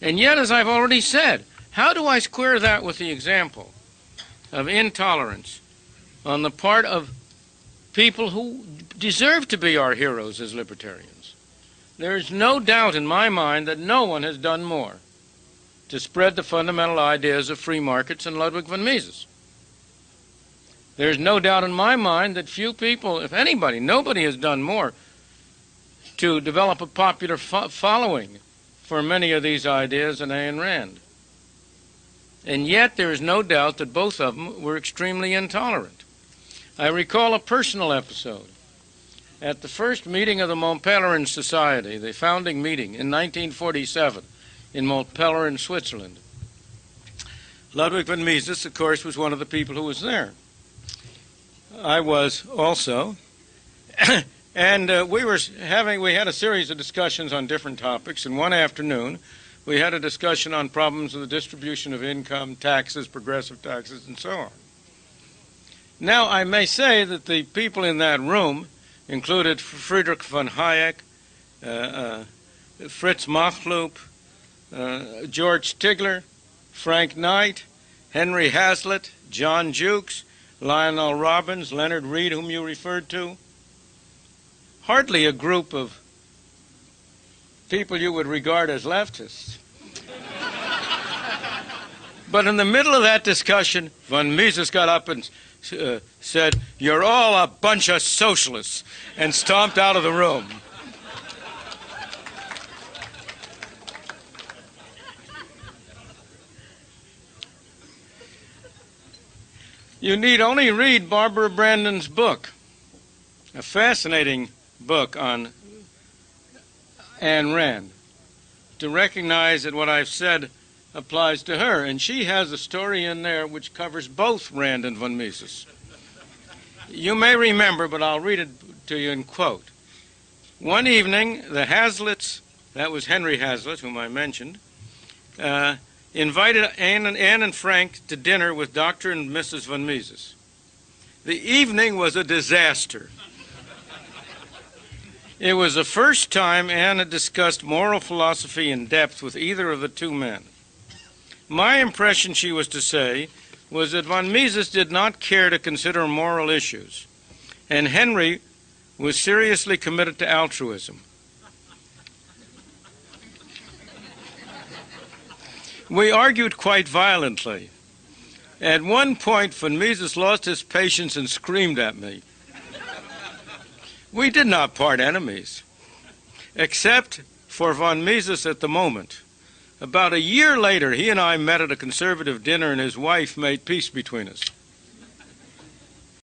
And yet, as I've already said, how do I square that with the example of intolerance on the part of people who deserve to be our heroes as libertarians? There is no doubt in my mind that no one has done more to spread the fundamental ideas of free markets than Ludwig von Mises. There's no doubt in my mind that few people, if anybody, nobody has done more to develop a popular following for many of these ideas than Ayn Rand. And yet there is no doubt that both of them were extremely intolerant. I recall a personal episode. At the first meeting of the Mont Pelerin Society, the founding meeting in 1947 in Mont Pelerin, Switzerland, Ludwig von Mises, of course, was one of the people who was there. I was also, and we had a series of discussions on different topics, and one afternoon we had a discussion on problems of the distribution of income, taxes, progressive taxes, and so on. Now, I may say that the people in that room included Friedrich von Hayek, Fritz Machlup, George Stigler, Frank Knight, Henry Hazlitt, John Jukes, Lionel Robbins, Leonard Read, whom you referred to. Hardly a group of people you would regard as leftists. But in the middle of that discussion, von Mises got up and said, "You're all a bunch of socialists," and stomped out of the room. You need only read Barbara Brandon's book, a fascinating book on Ayn Rand, to recognize that what I've said applies to her. And she has a story in there which covers both Rand and von Mises. You may remember, but I'll read it to you in quote. One evening, the Hazlitts, that was Henry Hazlitt, whom I mentioned, invited Anne and Frank to dinner with Dr. and Mrs. von Mises. The evening was a disaster. It was the first time Anne had discussed moral philosophy in depth with either of the two men. My impression, she was to say, was that von Mises did not care to consider moral issues, and Henry was seriously committed to altruism. We argued quite violently. At one point, von Mises lost his patience and screamed at me. We did not part enemies, except for von Mises at the moment. About a year later, he and I met at a conservative dinner, and his wife made peace between us.